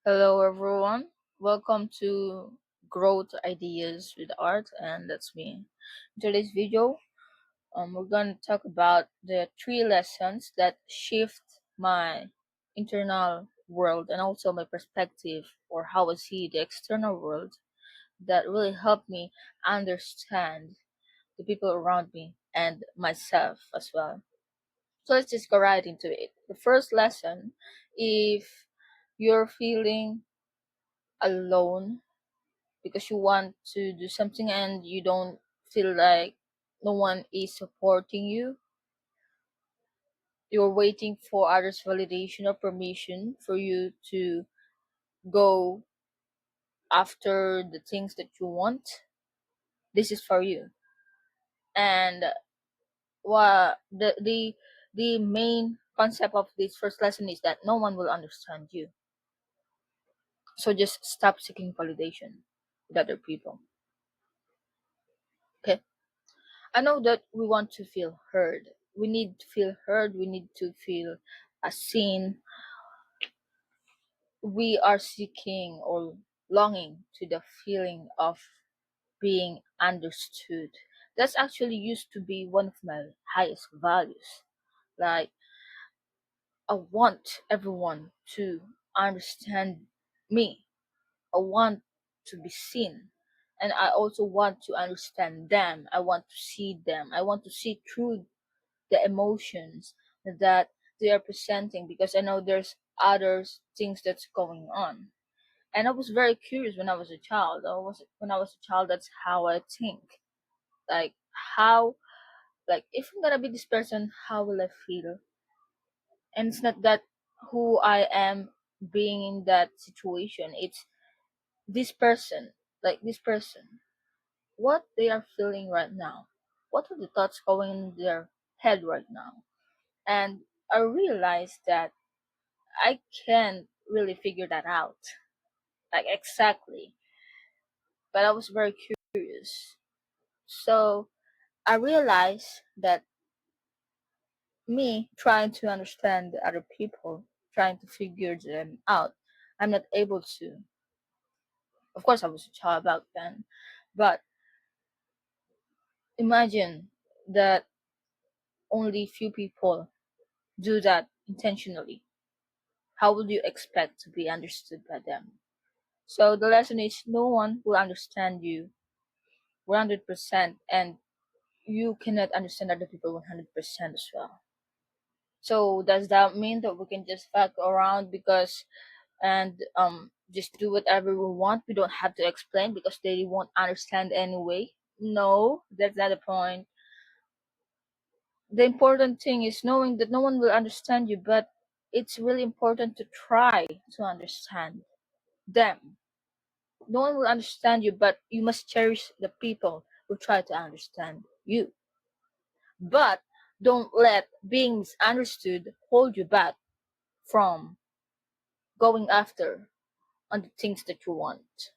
Hello, everyone. Welcome to Growth Ideas with Art, and that's me. In today's video, we're going to talk about the three lessons that shift my internal world and also my perspective or how I see the external world that really help me understand the people around me and myself as well. So let's just go right into it. The first lesson, if you're feeling alone because you want to do something and you don't feel like no one is supporting you, you're waiting for others' validation or permission for you to go after the things that you want. This is for you. And what the main concept of this first lesson is that no one will understand you. So just stop seeking validation with other people. Okay? I know that we want to feel heard. We need to feel heard. We need to feel seen. We are seeking or longing to the feeling of being understood. That's actually used to be one of my highest values. Like, I want everyone to understand me. I want to be seen. And I also want to understand them. I want to see them. I want to see through the emotions that they are presenting because I know there's other things that's going on. And I was very curious when I was a child. That's how I think. Like how like if I'm gonna be this person, how will I feel? And it's not that who I am being in that situation. It's this person, this person. What they are feeling right now. What are the thoughts going in their head right now? And I realized that I can't really figure that out, like exactly, but I was very curious. So I realized that me trying to understand the other people, trying to figure them out, I'm not able to. Of course, I was a child back then, but imagine that only few people do that intentionally. How would you expect to be understood by them? So the lesson is no one will understand you 100%, and you cannot understand other people 100% as well. So does that mean that we can just fuck around because and just do whatever we want? We don't have to explain because they won't understand anyway. No, that's not the point. The important thing is knowing that no one will understand you, but it's really important to try to understand them. No one will understand you, but you must cherish the people who try to understand you. But don't let being misunderstood hold you back from going after on the things that you want,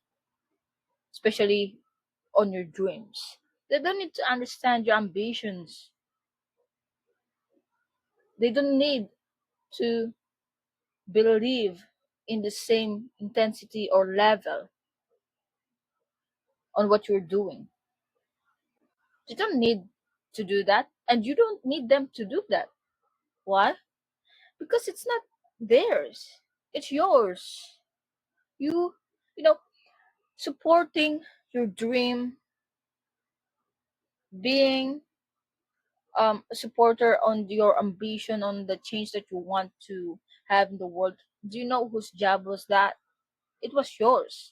especially on your dreams. They don't need to understand your ambitions. They don't need to believe in the same intensity or level on what you're doing. You don't need to do that, and you don't need them to do that. Why? Because it's not theirs. It's yours. You, you know, supporting your dream, being a supporter on your ambition, on the change that you want to have in the world. Do you know whose job was that? It was yours.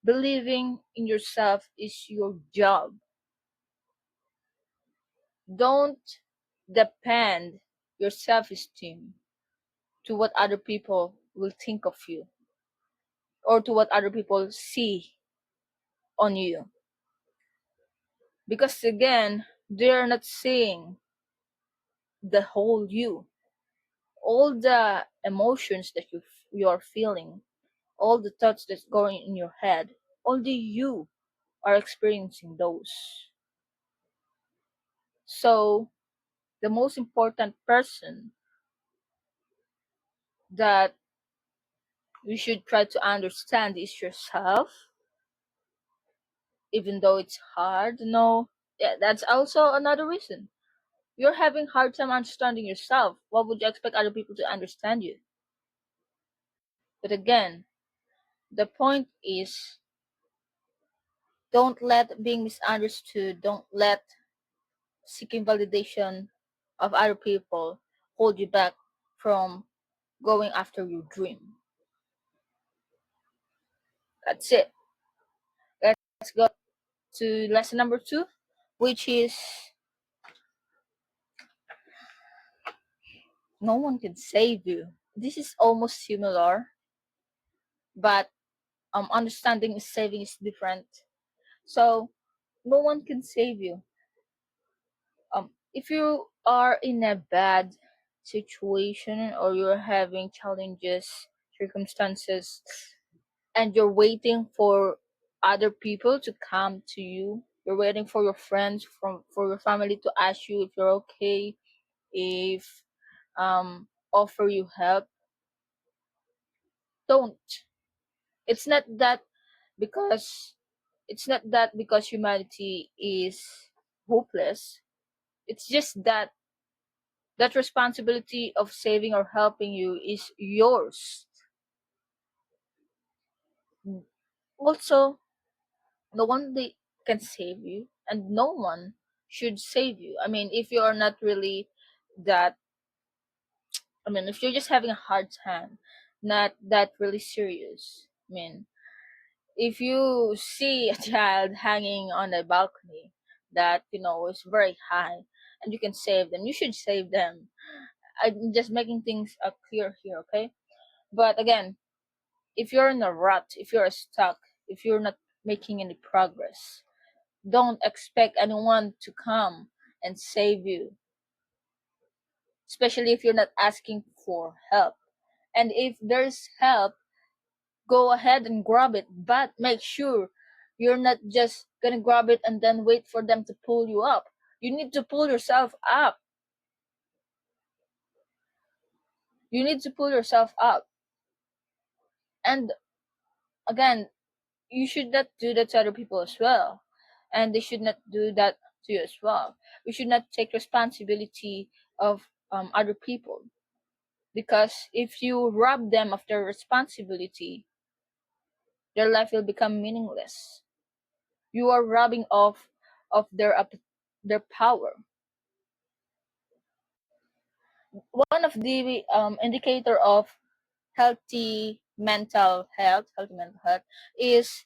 Believing in yourself is your job. Don't depend your self-esteem to what other people will think of you or to what other people see on you, because again, they're not seeing the whole you, all the emotions that you're feeling, all the thoughts that's going in your head. Only you are experiencing those. So the most important person that You should try to understand this yourself, even though it's hard. No, yeah, that's also another reason. You're having hard time understanding yourself. What would you expect other people to understand you? But again, the point is, don't let being misunderstood, don't let seeking validation of other people hold you back from going after your dream. That's it. Let's go to lesson number two, which is no one can save you. This is almost similar, but understanding is saving is different. So no one can save you. If you are in a bad situation or you're having challenges, circumstances, and you're waiting for other people to come to you, you're waiting for your friends, for your family to ask you if you're okay, if offer you help, don't. It's not that because because humanity is hopeless. It's just that responsibility of saving or helping you is yours. Also, no one can save you, and no one should save you. I mean, if you are not really that, I mean, if you're just having a hard time, not that really serious. I mean, if you see a child hanging on a balcony that is very high and you can save them, you should save them. I'm just making things clear here, okay? But again, if you're in a rut, if you're stuck, if you're not making any progress, don't expect anyone to come and save you, especially if you're not asking for help. And if there's help, go ahead and grab it, but make sure you're not just gonna grab it and then wait for them to pull you up. You need to pull yourself up. You need to pull yourself up. And again, you should not do that to other people as well. And they should not do that to you as well. We should not take responsibility of other people, because if you rob them of their responsibility, their life will become meaningless. You are robbing of their power. One of the indicator of healthy mental health is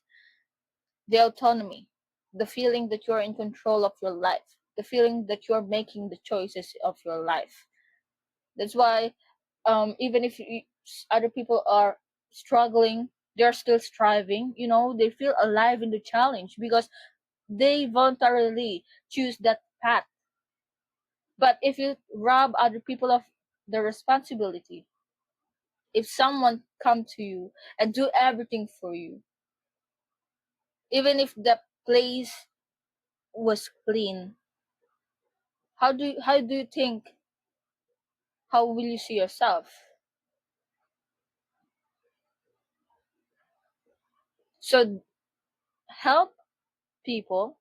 the autonomy, the feeling that you're in control of your life, the feeling that you're making the choices of your life. That's why even if other people are struggling, they're still striving. They feel alive in the challenge because they voluntarily choose that path. But if you rob other people of the responsibility, if someone come to you and do everything for you, even if the place was clean, how do you think, how will you see yourself? So help people,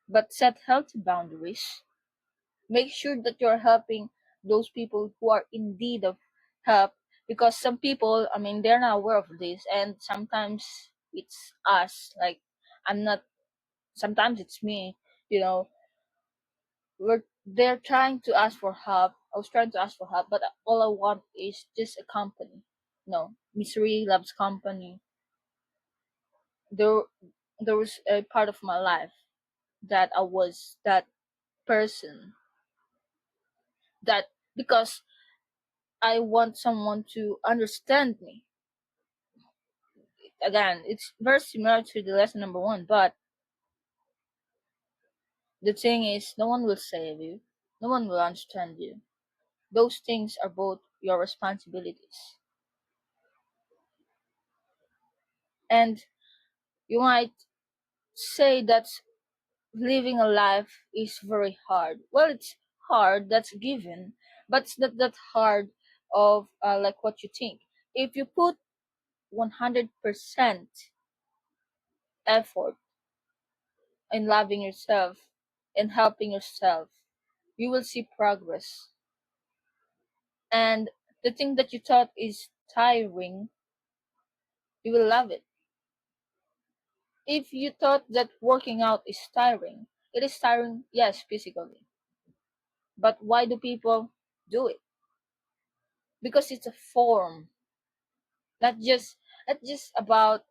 but set healthy boundaries. Make sure that you're helping those people who are in need of help, because some people, I mean, they're not aware of this, and sometimes it's us. Like, I'm not. Sometimes it's me. You know, they're trying to ask for help. I was trying to ask for help, but all I want is just a company. No, misery loves company. There, there was a part of my life that I was that person, that because I want someone to understand me. Again, it's very similar to the lesson number one, but the thing is, no one will save you, no one will understand you. Those things are both your responsibilities. And you might say that living a life is very hard. Well, it's hard, that's given, but it's not that hard of like what you think. If you put 100% effort in loving yourself and helping yourself, you will see progress. And the thing that you thought is tiring, you will love it. If you thought that working out is tiring, it is tiring, yes, physically. But why do people do it? Because it's a form, not just about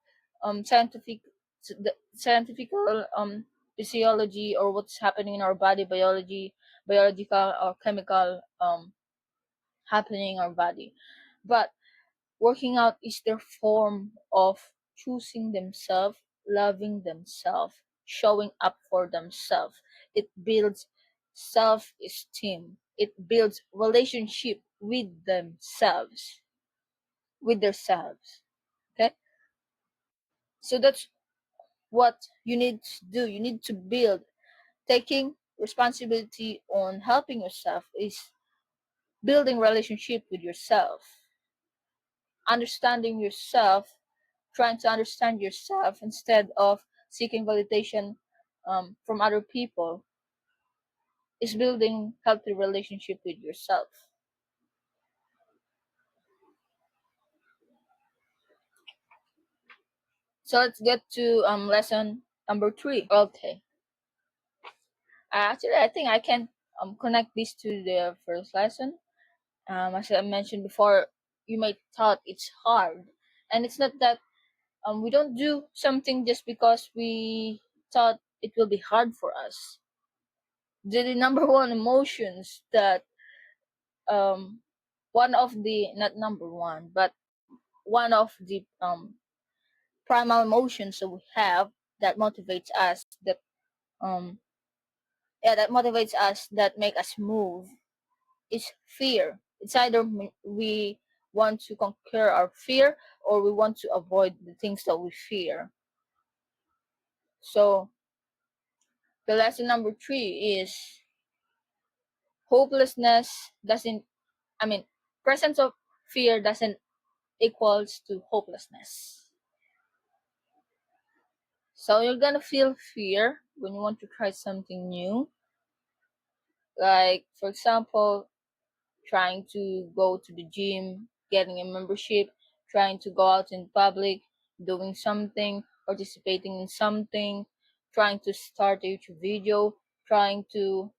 scientific the scientific physiology or what's happening in our body, biological or chemical happening in our body, but working out is their form of choosing themselves, loving themselves, showing up for themselves. It builds self-esteem. It builds relationship with themselves, with themselves. Okay? So that's what you need to do. You need to build. Taking responsibility on helping yourself is building relationship with yourself, understanding yourself, trying to understand yourself instead of seeking validation from other people is building healthy relationship with yourself. So let's get to lesson number 3. Okay. Actually, I think I can connect this to the first lesson. As I mentioned before, you might thought it's hard, and it's not that we don't do something just because we thought it will be hard for us. The number one emotions that um one of the not number one, but one of the primal emotions that we have that motivates us um that motivates us, that make us move, is fear. It's either we want to conquer our fear or we want to avoid the things that we fear. So the lesson number 3 is hopelessness doesn't, I mean, presence of fear doesn't equals to hopelessness. So you're gonna feel fear when you want to try something new. Like, for example, trying to go to the gym, getting a membership, trying to go out in public, doing something, participating in something, trying to start a YouTube video, trying to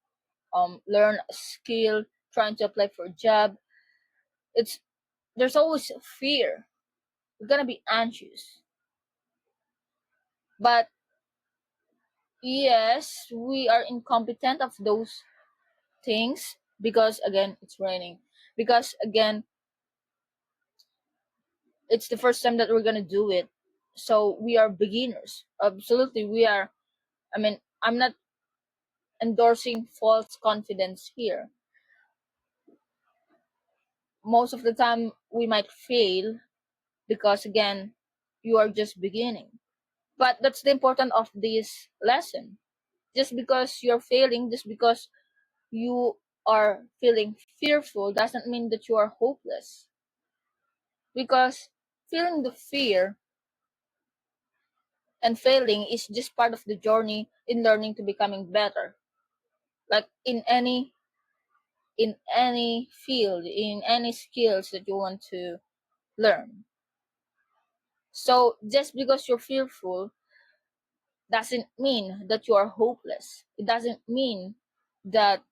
learn a skill, trying to apply for a job. It's There's always fear. You're gonna be anxious. But yes, we are incompetent of those things because again it's raining. Because again it's the first time that we're gonna do it. So we are beginners. Absolutely we are. I mean, I'm not endorsing false confidence here. Most of the time we might fail because again you are just beginning. But that's the important of this lesson. Just because you're failing, just because you are feeling fearful doesn't mean that you are hopeless. Because feeling the fear and failing is just part of the journey in learning to becoming better. Like in any field, in any skills that you want to learn. So just because you're fearful doesn't mean that you are hopeless. It doesn't mean that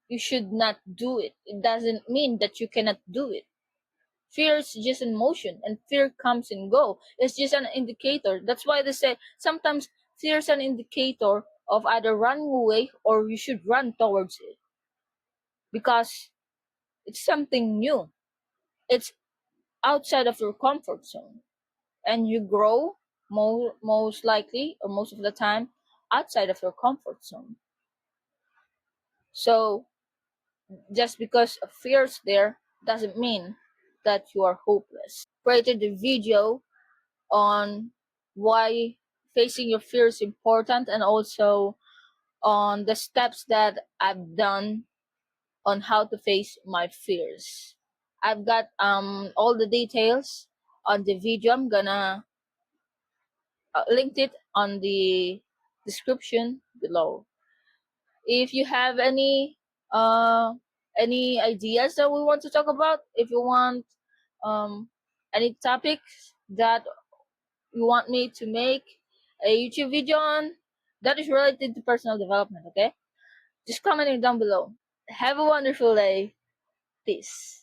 you should not do it. It doesn't mean that you cannot do it. Fear is just an emotion, and fear comes and go. It's just an indicator. That's why they say sometimes fear is an indicator of either running away or you should run towards it because it's something new. It's outside of your comfort zone, and you grow most likely or most of the time outside of your comfort zone. So just because fear is there doesn't mean that you are hopeless. Created a video on why facing your fear is important and also on the steps that I've done on how to face my fears. I've got all the details on the video. I'm gonna link it on the description below. If you have uh any ideas that we want to talk about, if you want um any topics that you want me to make a YouTube video on that is related to personal development, okay? Just comment it down below. Have a wonderful day. Peace.